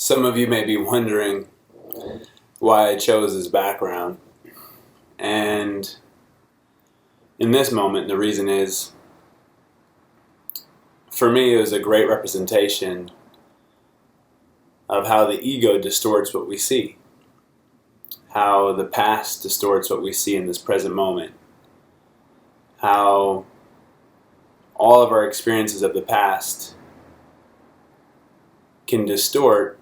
Some of you may be wondering why I chose this background. And in this moment, the reason is, for me, it was a great representation of how the ego distorts what we see. How the past distorts what we see in this present moment. How all of our experiences of the past can distort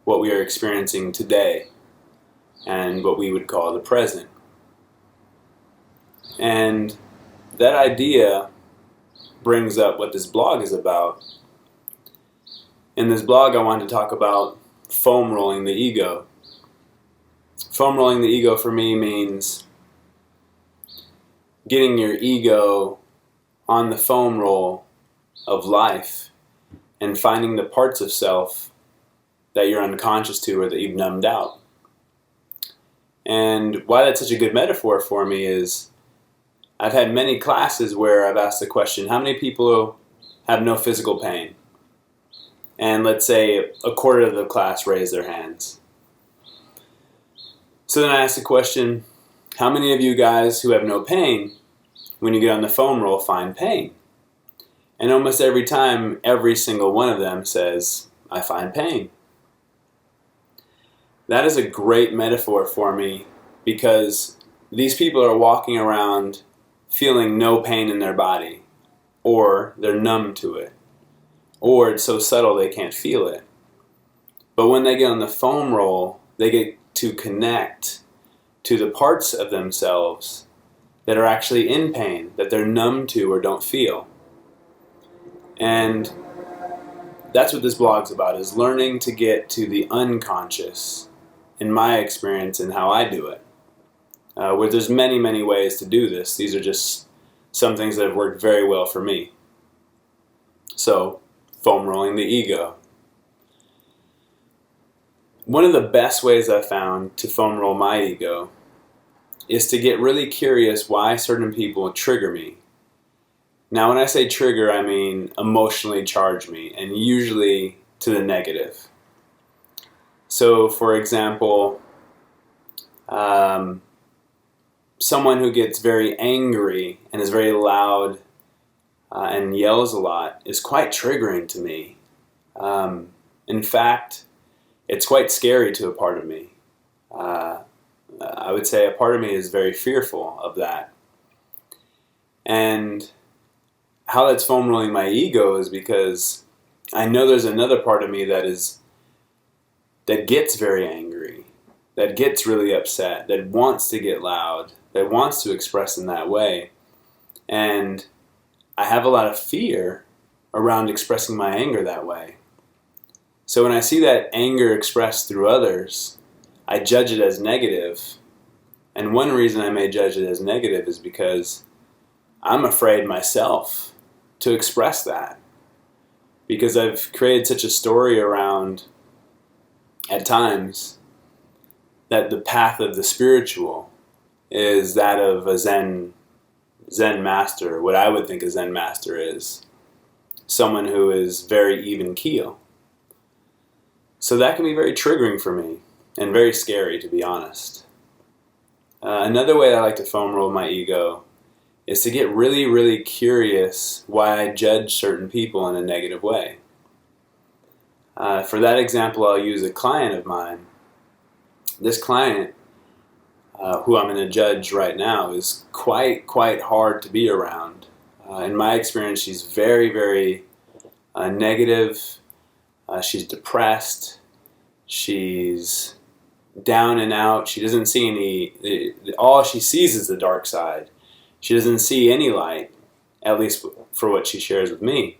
what we are experiencing today and what we would call the present. And that idea brings up what this blog is about. In this blog, I wanted to talk about foam rolling the ego. Foam rolling the ego for me means getting your ego on the foam roll of life and finding the parts of self that you're unconscious to or that you've numbed out. And why that's such a good metaphor for me is I've had many classes where I've asked the question, how many people have no physical pain? And let's say a quarter of the class raise their hands. So then I ask the question, how many of you guys who have no pain, when you get on the foam roll, find pain? And almost every time, every single one of them says, I find pain. That is a great metaphor for me because these people are walking around feeling no pain in their body, or they're numb to it, or it's so subtle they can't feel it. But when they get on the foam roll, they get to connect to the parts of themselves that are actually in pain, that they're numb to or don't feel. And that's what this blog's about, is learning to get to the unconscious, in my experience and how I do it. Where there's many, many ways to do this. These are just some things that have worked very well for me. So, foam rolling the ego. One of the best ways I've found to foam roll my ego is to get really curious why certain people trigger me. Now when I say trigger, I mean emotionally charge me, and usually to the negative. So for example, someone who gets very angry and is very loud and yells a lot is quite triggering to me. In fact, it's quite scary to a part of me. I would say a part of me is very fearful of that. And how that's foam rolling my ego is because I know there's another part of me that gets very angry, that gets really upset, that wants to get loud, that wants to express in that way. And I have a lot of fear around expressing my anger that way. So when I see that anger expressed through others, I judge it as negative. And one reason I may judge it as negative is because I'm afraid myself to express that. Because I've created such a story around, at times, that the path of the spiritual is that of a Zen master, what I would think a Zen master is. Someone who is very even keel. So that can be very triggering for me and very scary, to be honest. Another way I like to foam roll my ego is to get really, really curious why I judge certain people in a negative way. For that example, I'll use a client of mine. This client, who I'm going to judge right now, is quite hard to be around. In my experience, she's very, very negative. She's depressed. She's down and out. She doesn't see all she sees is the dark side. She doesn't see any light, at least for what she shares with me.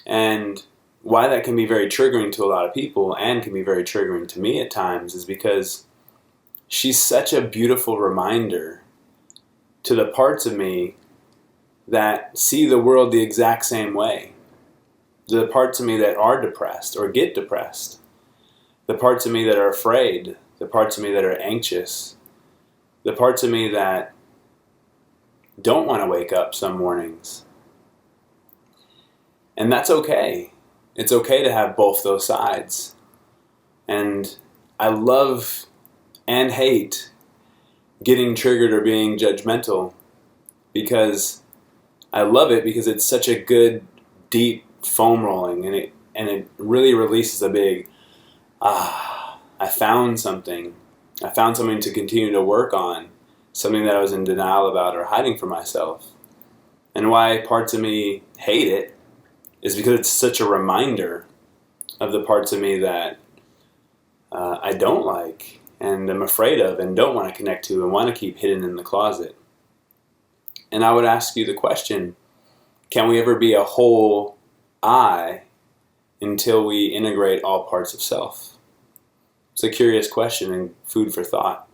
And why that can be very triggering to a lot of people and can be very triggering to me at times is because she's such a beautiful reminder to the parts of me that see the world the exact same way. The parts of me that are depressed or get depressed. The parts of me that are afraid. The parts of me that are anxious. The parts of me that don't want to wake up some mornings. And that's okay. It's okay to have both those sides. And I love and hate getting triggered or being judgmental, because I love it because it's such a good, deep foam rolling, and it really releases a big, I found something. I found something to continue to work on, something that I was in denial about or hiding from myself. And why parts of me hate it is because it's such a reminder of the parts of me that I don't like and I'm afraid of and don't want to connect to and want to keep hidden in the closet. And I would ask you the question, can we ever be a whole I until we integrate all parts of self? It's a curious question and food for thought.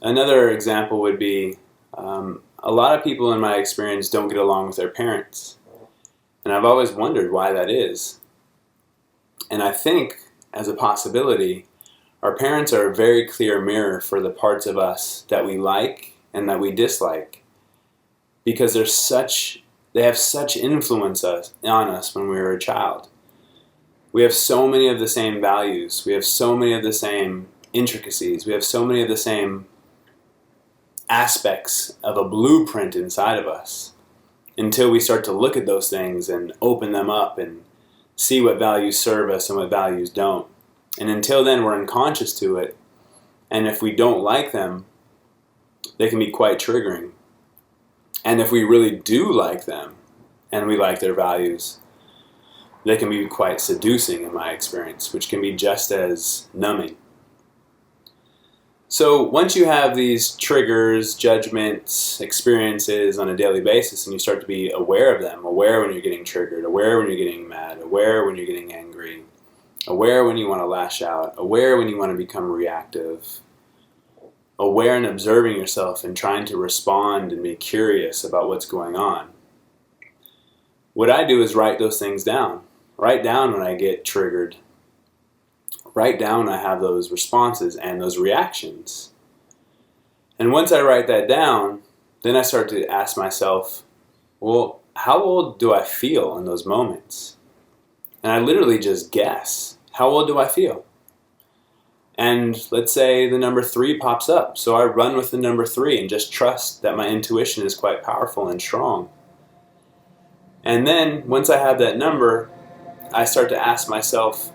Another example would be, a lot of people in my experience don't get along with their parents. And I've always wondered why that is. And I think, as a possibility, our parents are a very clear mirror for the parts of us that we like and that we dislike, because they have such influence on us when we were a child. We have so many of the same values. We have so many of the same intricacies. We have so many of the same aspects of a blueprint inside of us, until we start to look at those things and open them up and see what values serve us and what values don't. And until then, we're unconscious to it. And if we don't like them, they can be quite triggering. And if we really do like them and we like their values, they can be quite seducing in my experience, which can be just as numbing. So once you have these triggers, judgments, experiences on a daily basis, and you start to be aware of them, aware when you're getting triggered, aware when you're getting mad, aware when you're getting angry, aware when you want to lash out, aware when you want to become reactive, aware and observing yourself and trying to respond and be curious about what's going on. What I do is write those things down. Write down when I get triggered. Write down when I have those responses and those reactions. And once I write that down, then I start to ask myself, well, how old do I feel in those moments? And I literally just guess. How old do I feel? And let's say the number 3 pops up. So I run with the number 3 and just trust that my intuition is quite powerful and strong. And then once I have that number, I start to ask myself,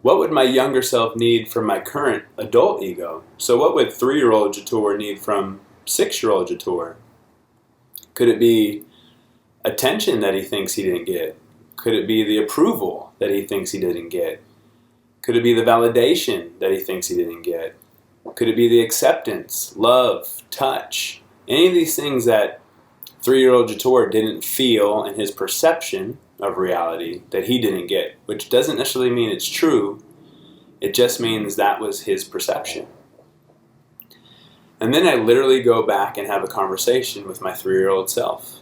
what would my younger self need from my current adult ego? So what would 3-year-old Jator need from 6-year-old Jator? Could it be attention that he thinks he didn't get? Could it be the approval that he thinks he didn't get? Could it be the validation that he thinks he didn't get? Could it be the acceptance, love, touch? Any of these things that 3-year-old Jator didn't feel in his perception of reality that he didn't get, which doesn't necessarily mean it's true. It just means that was his perception. And then I literally go back and have a conversation with my 3-year-old self.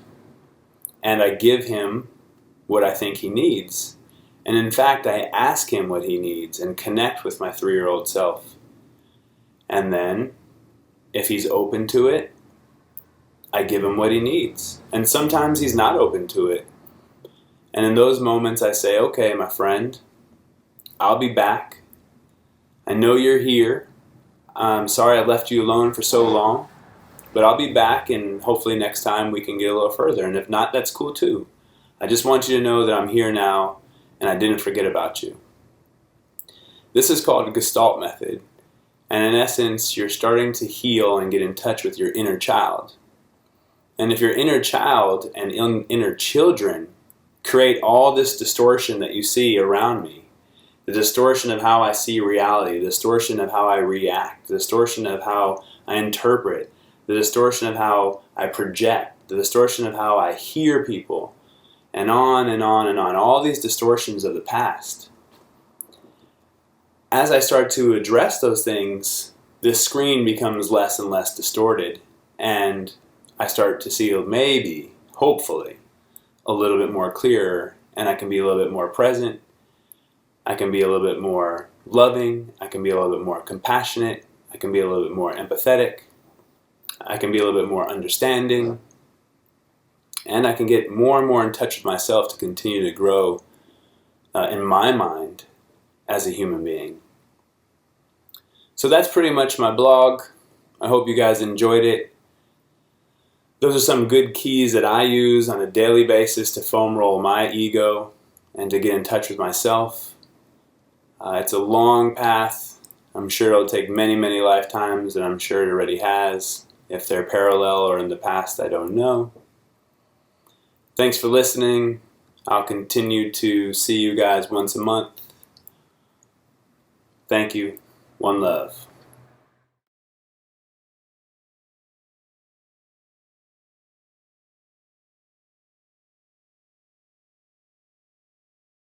And I give him what I think he needs. And in fact, I ask him what he needs and connect with my 3-year-old self. And then, if he's open to it, I give him what he needs. And sometimes he's not open to it. And in those moments I say, okay, my friend, I'll be back. I know you're here. I'm sorry I left you alone for so long, but I'll be back, and hopefully next time we can get a little further. And if not, that's cool too. I just want you to know that I'm here now and I didn't forget about you. This is called a Gestalt method. And in essence, you're starting to heal and get in touch with your inner child. And if your inner child and inner children create all this distortion that you see around me, the distortion of how I see reality, the distortion of how I react, the distortion of how I interpret, the distortion of how I project, the distortion of how I hear people, and on and on and on, all these distortions of the past. As I start to address those things, this screen becomes less and less distorted, and I start to see maybe, hopefully, a little bit more clearer, and I can be a little bit more present. I can be a little bit more loving. I can be a little bit more compassionate. I can be a little bit more empathetic. I can be a little bit more understanding. And I can get more and more in touch with myself to continue to grow in my mind as a human being. So that's pretty much my blog. I hope you guys enjoyed it. Those are some good keys that I use on a daily basis to foam roll my ego and to get in touch with myself. It's a long path. I'm sure it'll take many, many lifetimes, and I'm sure it already has. If they're parallel or in the past, I don't know. Thanks for listening. I'll continue to see you guys once a month. Thank you. One love.